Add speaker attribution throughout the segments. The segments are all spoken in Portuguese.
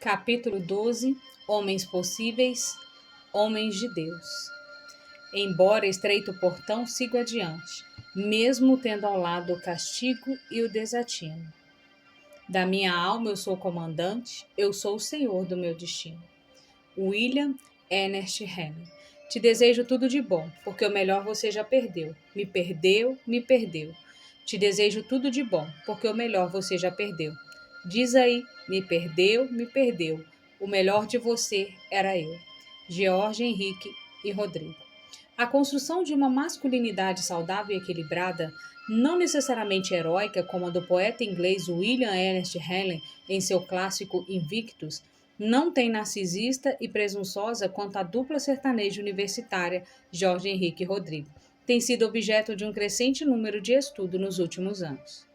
Speaker 1: Capítulo 12. Homens possíveis, homens de Deus. Embora estreito o portão, sigo adiante, mesmo tendo ao lado o castigo e o desatino. Da minha alma eu sou comandante, eu sou o senhor do meu destino. William Ernest Henley. Te desejo tudo de bom, porque o melhor você já perdeu. Me perdeu, me perdeu. Te desejo tudo de bom, porque o melhor você já perdeu. Diz aí, me perdeu, me perdeu. O melhor de você era eu. George Henrique e Rodrigo. A construção de uma masculinidade saudável e equilibrada, não necessariamente heróica, como a do poeta inglês William Ernest Henley em seu clássico Invictus, não tem narcisista e presunçosa quanto a dupla sertaneja universitária Jorge Henrique e Rodrigo. Tem sido objeto de um crescente número de estudos nos últimos anos.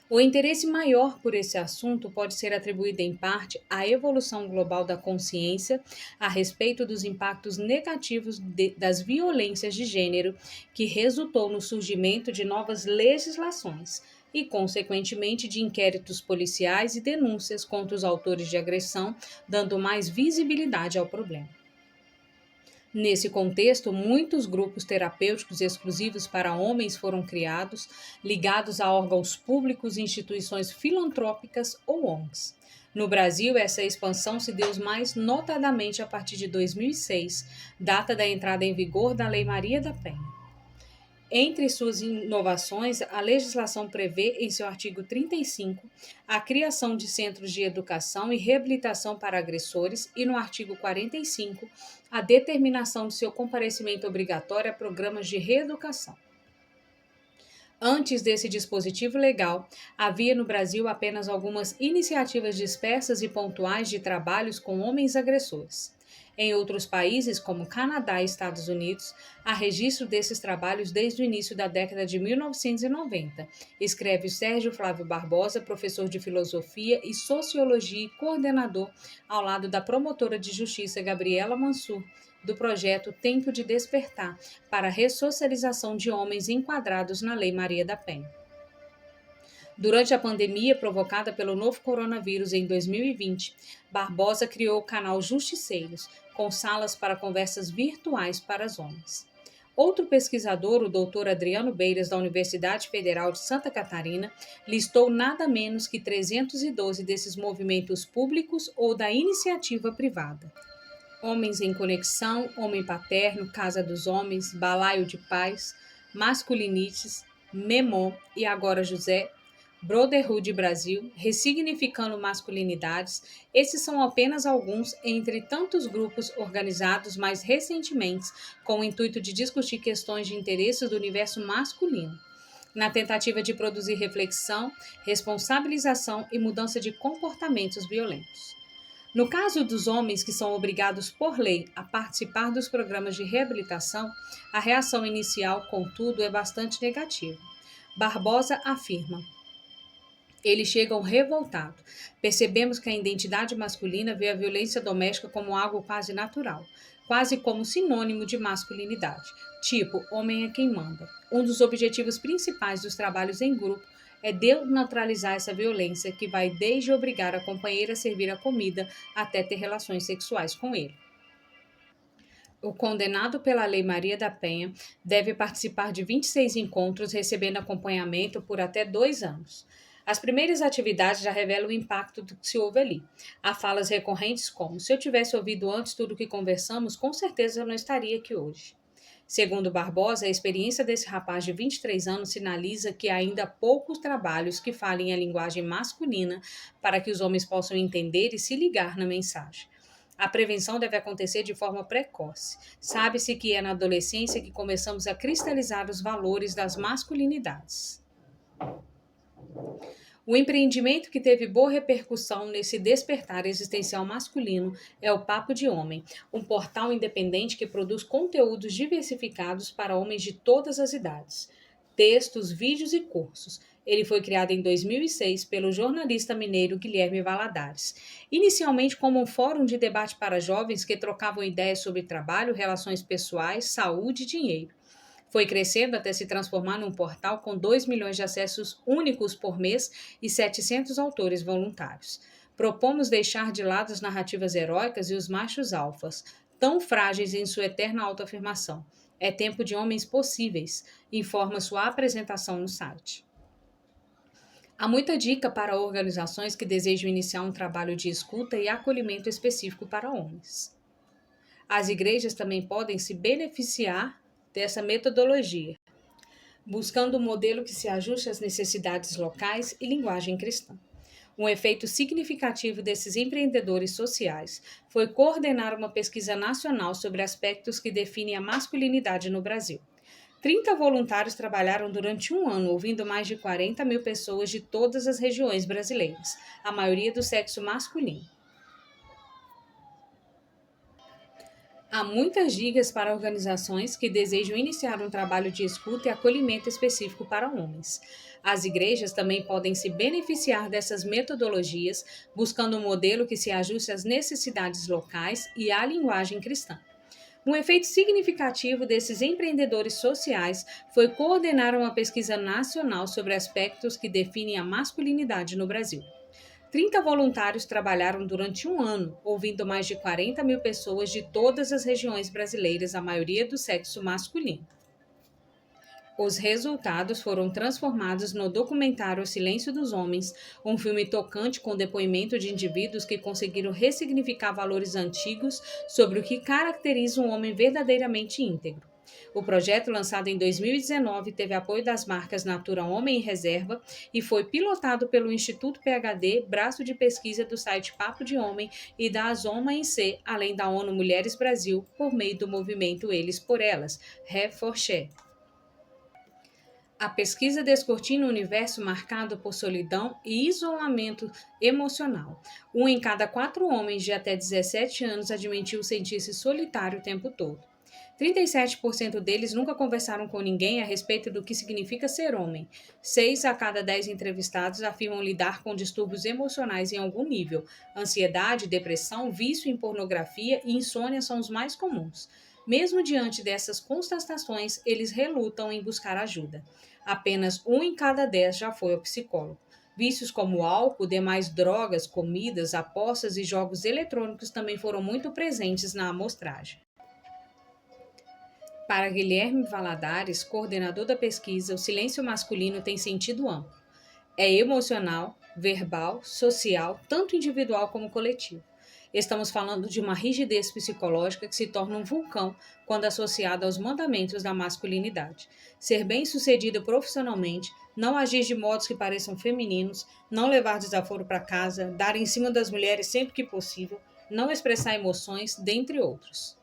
Speaker 1: O interesse maior por esse assunto pode ser atribuído em parte à evolução global da consciência a respeito dos impactos negativos das violências de gênero, que resultou no surgimento de novas legislações e, consequentemente, de inquéritos policiais e denúncias contra os autores de agressão, dando mais visibilidade ao problema. Nesse contexto, muitos grupos terapêuticos exclusivos para homens foram criados, ligados a órgãos públicos e instituições filantrópicas ou ONGs. No Brasil, essa expansão se deu mais notadamente a partir de 2006, data da entrada em vigor da Lei Maria da Penha. Entre suas inovações, a legislação prevê, em seu artigo 35, a criação de centros de educação e reabilitação para agressores e, no artigo 45, a determinação de seu comparecimento obrigatório a programas de reeducação. Antes desse dispositivo legal, havia no Brasil apenas algumas iniciativas dispersas e pontuais de trabalhos com homens agressores. Em outros países, como Canadá e Estados Unidos, há registro desses trabalhos desde o início da década de 1990, escreve Sérgio Flávio Barbosa, professor de filosofia e sociologia e coordenador, ao lado da promotora de justiça Gabriela Mansur, do projeto Tempo de Despertar, para a ressocialização de homens enquadrados na Lei Maria da Penha. Durante a pandemia provocada pelo novo coronavírus em 2020, Barbosa criou o canal Justiceiros, com salas para conversas virtuais para os homens. Outro pesquisador, o Dr. Adriano Beiras, da Universidade Federal de Santa Catarina, listou nada menos que 312 desses movimentos públicos ou da iniciativa privada. Homens em Conexão, Homem Paterno, Casa dos Homens, Balaio de Paz, Masculinites, Memó e Agora José, Brotherhood Brasil, Ressignificando Masculinidades, esses são apenas alguns entre tantos grupos organizados mais recentemente com o intuito de discutir questões de interesse do universo masculino, na tentativa de produzir reflexão, responsabilização e mudança de comportamentos violentos. No caso dos homens que são obrigados por lei a participar dos programas de reabilitação, a reação inicial, contudo, é bastante negativa. Barbosa afirma: eles chegam revoltados. Percebemos que a identidade masculina vê a violência doméstica como algo quase natural, quase como sinônimo de masculinidade. Tipo, homem é quem manda. Um dos objetivos principais dos trabalhos em grupo é desnaturalizar essa violência, que vai desde obrigar a companheira a servir a comida até ter relações sexuais com ele. O condenado pela Lei Maria da Penha deve participar de 26 encontros, recebendo acompanhamento por até 2 anos. As primeiras atividades já revelam o impacto do que se ouve ali. Há falas recorrentes como: se eu tivesse ouvido antes tudo o que conversamos, com certeza eu não estaria aqui hoje. Segundo Barbosa, a experiência desse rapaz de 23 anos sinaliza que há ainda poucos trabalhos que falem a linguagem masculina para que os homens possam entender e se ligar na mensagem. A prevenção deve acontecer de forma precoce. Sabe-se que é na adolescência que começamos a cristalizar os valores das masculinidades. O empreendimento que teve boa repercussão nesse despertar existencial masculino é o Papo de Homem, um portal independente que produz conteúdos diversificados para homens de todas as idades, textos, vídeos e cursos. Ele foi criado em 2006 pelo jornalista mineiro Guilherme Valadares, inicialmente como um fórum de debate para jovens que trocavam ideias sobre trabalho, relações pessoais, saúde e dinheiro. Foi crescendo até se transformar num portal com 2 milhões de acessos únicos por mês e 700 autores voluntários. Propomos deixar de lado as narrativas heróicas e os machos alfas, tão frágeis em sua eterna autoafirmação. É tempo de homens possíveis, informa sua apresentação no site. Há muita dica para organizações que desejam iniciar um trabalho de escuta e acolhimento específico para homens. As igrejas também podem se beneficiar dessa metodologia, buscando um modelo que se ajuste às necessidades locais e linguagem cristã. Um efeito significativo desses empreendedores sociais foi coordenar uma pesquisa nacional sobre aspectos que definem a masculinidade no Brasil. 30 voluntários trabalharam durante um ano, ouvindo mais de 40 mil pessoas de todas as regiões brasileiras, a maioria do sexo masculino. Há muitas dicas para organizações que desejam iniciar um trabalho de escuta e acolhimento específico para homens. As igrejas também podem se beneficiar dessas metodologias, buscando um modelo que se ajuste às necessidades locais e à linguagem cristã. Um efeito significativo desses empreendedores sociais foi coordenar uma pesquisa nacional sobre aspectos que definem a masculinidade no Brasil. 30 voluntários trabalharam durante um ano, ouvindo mais de 40 mil pessoas de todas as regiões brasileiras, a maioria do sexo masculino. Os resultados foram transformados no documentário O Silêncio dos Homens, um filme tocante com depoimento de indivíduos que conseguiram ressignificar valores antigos sobre o que caracteriza um homem verdadeiramente íntegro. O projeto, lançado em 2019, teve apoio das marcas Natura Homem e Reserva e foi pilotado pelo Instituto PhD, braço de pesquisa do site Papo de Homem e da Azoma em C, além da ONU Mulheres Brasil, por meio do movimento Eles por Elas, Reforché. A pesquisa descortina um universo marcado por solidão e isolamento emocional. Um em cada 4 homens de até 17 anos admitiu sentir-se solitário o tempo todo. 37% deles nunca conversaram com ninguém a respeito do que significa ser homem. 6 a cada 10 entrevistados afirmam lidar com distúrbios emocionais em algum nível. Ansiedade, depressão, vício em pornografia e insônia são os mais comuns. Mesmo diante dessas constatações, eles relutam em buscar ajuda. Apenas 1 em cada 10 já foi ao psicólogo. Vícios como álcool, demais drogas, comidas, apostas e jogos eletrônicos também foram muito presentes na amostragem. Para Guilherme Valadares, coordenador da pesquisa, o silêncio masculino tem sentido amplo. É emocional, verbal, social, tanto individual como coletivo. Estamos falando de uma rigidez psicológica que se torna um vulcão quando associada aos mandamentos da masculinidade. Ser bem-sucedido profissionalmente, não agir de modos que pareçam femininos, não levar desaforo para casa, dar em cima das mulheres sempre que possível, não expressar emoções, dentre outros.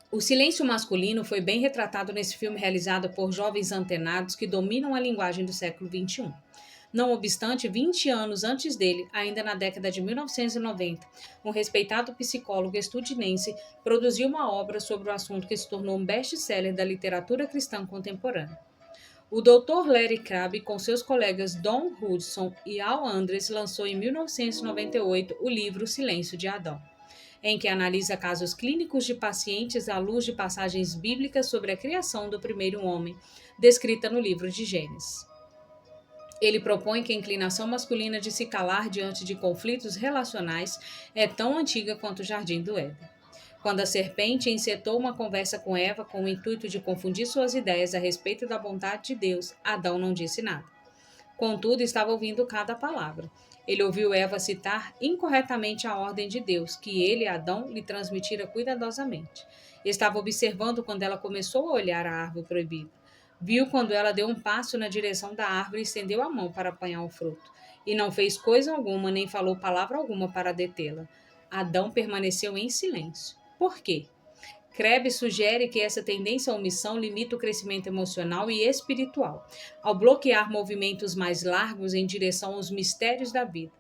Speaker 1: O silêncio masculino foi bem retratado nesse filme realizado por jovens antenados que dominam a linguagem do século XXI. Não obstante, 20 anos antes dele, ainda na década de 1990, um respeitado psicólogo estudinense produziu uma obra sobre o assunto que se tornou um best-seller da literatura cristã contemporânea. O Dr. Larry Crabb, com seus colegas Don Hudson e Al Andres, lançou em 1998 o livro Silêncio de Adão, em que analisa casos clínicos de pacientes à luz de passagens bíblicas sobre a criação do primeiro homem, descrita no livro de Gênesis. Ele propõe que a inclinação masculina de se calar diante de conflitos relacionais é tão antiga quanto o Jardim do Éden. Quando a serpente encetou uma conversa com Eva com o intuito de confundir suas ideias a respeito da bondade de Deus, Adão não disse nada. Contudo, estava ouvindo cada palavra. Ele ouviu Eva citar incorretamente a ordem de Deus, que ele, Adão, lhe transmitira cuidadosamente. Estava observando quando ela começou a olhar a árvore proibida. Viu quando ela deu um passo na direção da árvore e estendeu a mão para apanhar o fruto. E não fez coisa alguma, nem falou palavra alguma para detê-la. Adão permaneceu em silêncio. Por quê? Crabb sugere que essa tendência à omissão limita o crescimento emocional e espiritual, ao bloquear movimentos mais largos em direção aos mistérios da vida.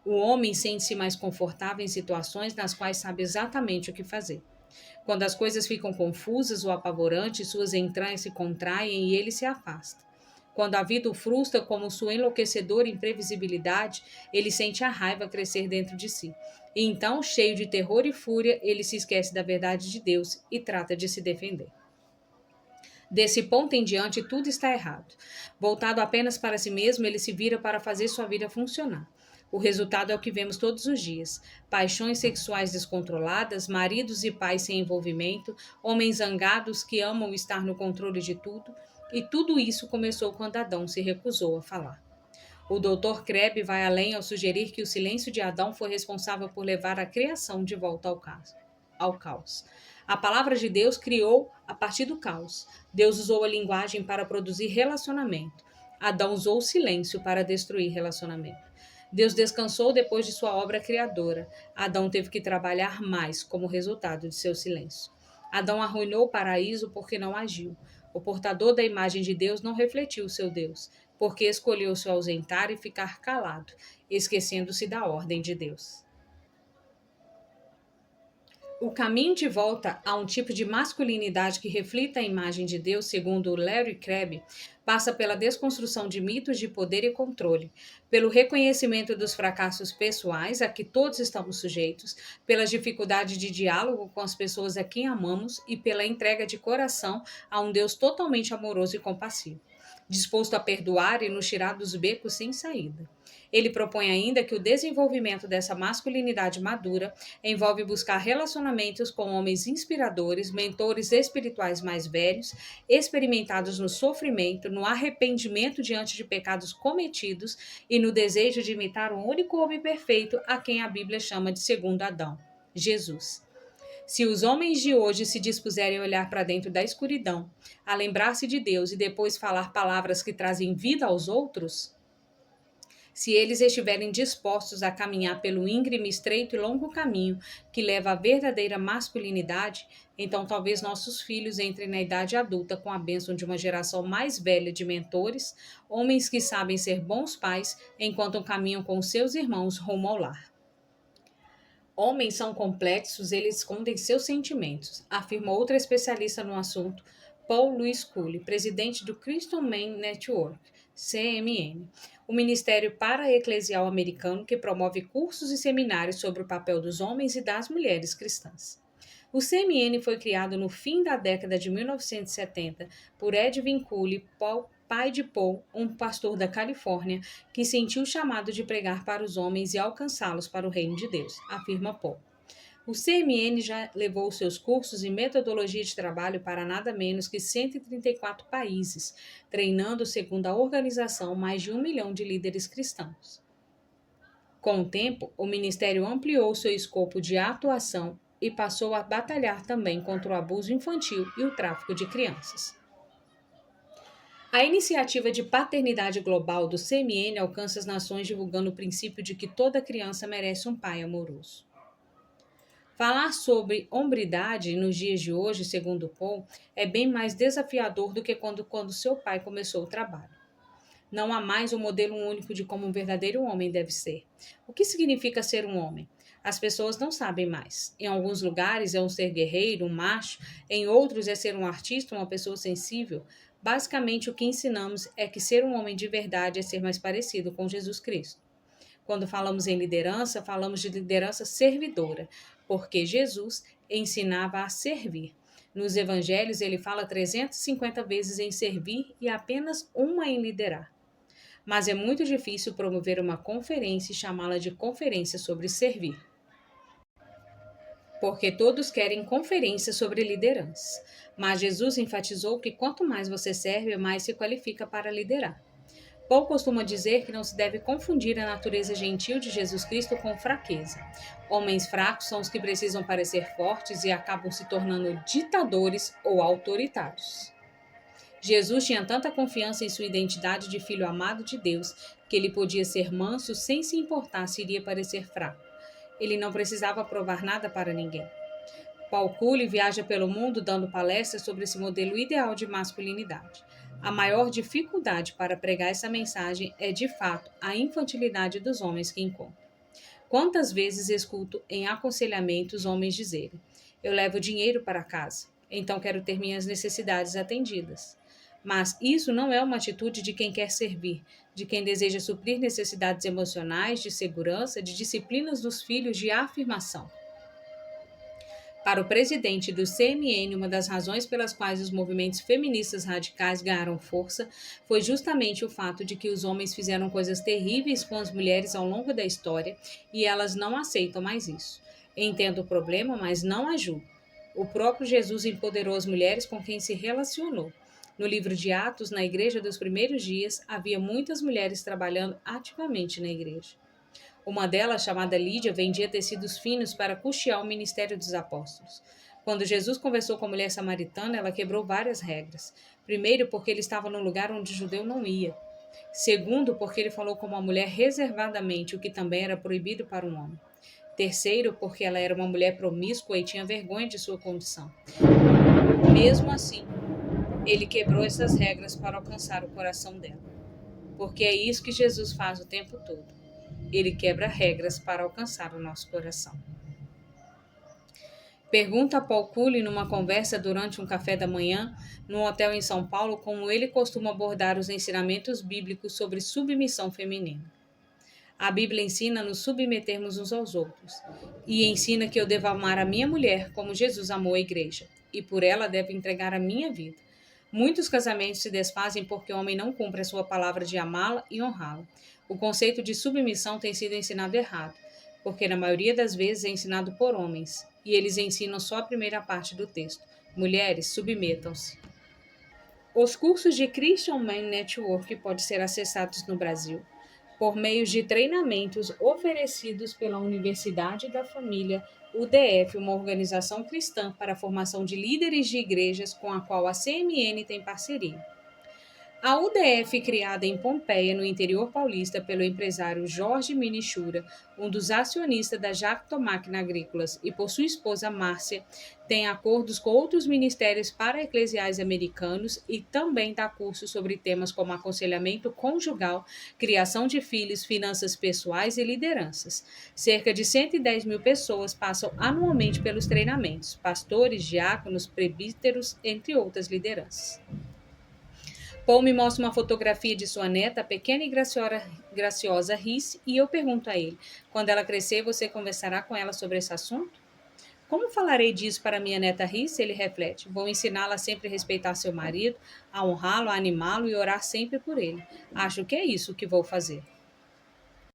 Speaker 1: O homem sente-se mais confortável em situações nas quais sabe exatamente o que fazer. Quando as coisas ficam confusas ou apavorantes, suas entranhas se contraem e ele se afasta. Quando a vida o frustra como sua enlouquecedora imprevisibilidade, ele sente a raiva crescer dentro de si. E então, cheio de terror e fúria, ele se esquece da verdade de Deus e trata de se defender. Desse ponto em diante, tudo está errado. Voltado apenas para si mesmo, ele se vira para fazer sua vida funcionar. O resultado é o que vemos todos os dias: paixões sexuais descontroladas, maridos e pais sem envolvimento, homens zangados que amam estar no controle de tudo, e tudo isso começou quando Adão se recusou a falar. O Dr. Krebs vai além ao sugerir que o silêncio de Adão foi responsável por levar a criação de volta ao caos. A palavra de Deus criou a partir do caos. Deus usou a linguagem para produzir relacionamento. Adão usou o silêncio para destruir relacionamento. Deus descansou depois de sua obra criadora. Adão teve que trabalhar mais como resultado de seu silêncio. Adão arruinou o paraíso porque não agiu. O portador da imagem de Deus não refletiu o seu Deus, porque escolheu se ausentar e ficar calado, esquecendo-se da ordem de Deus. O caminho de volta a um tipo de masculinidade que reflita a imagem de Deus, segundo Larry Crabb, passa pela desconstrução de mitos de poder e controle, pelo reconhecimento dos fracassos pessoais a que todos estamos sujeitos, pelas dificuldades de diálogo com as pessoas a quem amamos e pela entrega de coração a um Deus totalmente amoroso e compassivo, disposto a perdoar e nos tirar dos becos sem saída. Ele propõe ainda que o desenvolvimento dessa masculinidade madura envolve buscar relacionamentos com homens inspiradores, mentores espirituais mais velhos, experimentados no sofrimento, no arrependimento diante de pecados cometidos e no desejo de imitar o único homem perfeito a quem a Bíblia chama de segundo Adão, Jesus. Se os homens de hoje se dispuserem a olhar para dentro da escuridão, a lembrar-se de Deus e depois falar palavras que trazem vida aos outros, se eles estiverem dispostos a caminhar pelo íngreme, estreito e longo caminho que leva à verdadeira masculinidade, então talvez nossos filhos entrem na idade adulta com a bênção de uma geração mais velha de mentores, homens que sabem ser bons pais enquanto caminham com seus irmãos rumo ao lar. Homens são complexos, eles escondem seus sentimentos, afirma outra especialista no assunto, Paul Louis Cooley, presidente do Christian Men Network, CMN, o Ministério Para-Eclesial americano que promove cursos e seminários sobre o papel dos homens e das mulheres cristãs. O CMN foi criado no fim da década de 1970 por Edwin Cooley, pai de Paul, um pastor da Califórnia, que sentiu o chamado de pregar para os homens e alcançá-los para o reino de Deus, afirma Paul. O CMN já levou seus cursos e metodologia de trabalho para nada menos que 134 países, treinando, segundo a organização, mais de 1 milhão de líderes cristãos. Com o tempo, o ministério ampliou seu escopo de atuação e passou a batalhar também contra o abuso infantil e o tráfico de crianças. A iniciativa de paternidade global do CMN alcança as nações divulgando o princípio de que toda criança merece um pai amoroso. Falar sobre hombridade nos dias de hoje, segundo Paul, é bem mais desafiador do que quando seu pai começou o trabalho. Não há mais um modelo único de como um verdadeiro homem deve ser. O que significa ser um homem? As pessoas não sabem mais. Em alguns lugares é um ser guerreiro, um macho, em outros é ser um artista, uma pessoa sensível. Basicamente, o que ensinamos é que ser um homem de verdade é ser mais parecido com Jesus Cristo. Quando falamos em liderança, falamos de liderança servidora, porque Jesus ensinava a servir. Nos evangelhos, ele fala 350 vezes em servir e apenas uma em liderar. Mas é muito difícil promover uma conferência e chamá-la de conferência sobre servir. Porque todos querem conferência sobre liderança. Mas Jesus enfatizou que quanto mais você serve, mais se qualifica para liderar. Paul costuma dizer que não se deve confundir a natureza gentil de Jesus Cristo com fraqueza. Homens fracos são os que precisam parecer fortes e acabam se tornando ditadores ou autoritários. Jesus tinha tanta confiança em sua identidade de filho amado de Deus que ele podia ser manso sem se importar se iria parecer fraco. Ele não precisava provar nada para ninguém. Paul Cooley viaja pelo mundo dando palestras sobre esse modelo ideal de masculinidade. A maior dificuldade para pregar essa mensagem é, de fato, a infantilidade dos homens que encontro. Quantas vezes escuto em aconselhamentos homens dizerem: eu levo dinheiro para casa, então quero ter minhas necessidades atendidas. Mas isso não é uma atitude de quem quer servir, de quem deseja suprir necessidades emocionais, de segurança, de disciplinas dos filhos, de afirmação. Para o presidente do CMN, uma das razões pelas quais os movimentos feministas radicais ganharam força foi justamente o fato de que os homens fizeram coisas terríveis com as mulheres ao longo da história e elas não aceitam mais isso. Entendo o problema, mas não a julgo. O próprio Jesus empoderou as mulheres com quem se relacionou. No livro de Atos, na igreja dos primeiros dias, havia muitas mulheres trabalhando ativamente na igreja. Uma delas, chamada Lídia, vendia tecidos finos para custear o ministério dos apóstolos. Quando Jesus conversou com a mulher samaritana, ela quebrou várias regras. Primeiro, porque ele estava num lugar onde o judeu não ia. Segundo, porque ele falou com uma mulher reservadamente, o que também era proibido para um homem. Terceiro, porque ela era uma mulher promíscua e tinha vergonha de sua condição. Mesmo assim, ele quebrou essas regras para alcançar o coração dela. Porque é isso que Jesus faz o tempo todo. Ele quebra regras para alcançar o nosso coração. Pergunta a Paul Cooley numa conversa durante um café da manhã num hotel em São Paulo como ele costuma abordar os ensinamentos bíblicos sobre submissão feminina. A Bíblia ensina a nos submetermos uns aos outros e ensina que eu devo amar a minha mulher como Jesus amou a igreja e por ela devo entregar a minha vida. Muitos casamentos se desfazem porque o homem não cumpre a sua palavra de amá-la e honrá-la. O conceito de submissão tem sido ensinado errado, porque na maioria das vezes é ensinado por homens, e eles ensinam só a primeira parte do texto. Mulheres, submetam-se. Os cursos de Christian Man Network podem ser acessados no Brasil por meio de treinamentos oferecidos pela Universidade da Família, UDF, uma organização cristã para a formação de líderes de igrejas com a qual a CMN tem parceria. A UDF, criada em Pompeia, no interior paulista, pelo empresário Jorge Minichura, um dos acionistas da Jactomáquina Agrícolas, e por sua esposa Márcia, tem acordos com outros ministérios paraeclesiais americanos e também dá cursos sobre temas como aconselhamento conjugal, criação de filhos, finanças pessoais e lideranças. Cerca de 110 mil pessoas passam anualmente pelos treinamentos, pastores, diáconos, presbíteros, entre outras lideranças. Paul me mostra uma fotografia de sua neta, a pequena e graciosa Rhys, e eu pergunto a ele: quando ela crescer, você conversará com ela sobre esse assunto? Como falarei disso para minha neta Rhys? Ele reflete. Vou ensiná-la a sempre respeitar seu marido, a honrá-lo, a animá-lo e orar sempre por ele. Acho que é isso que vou fazer.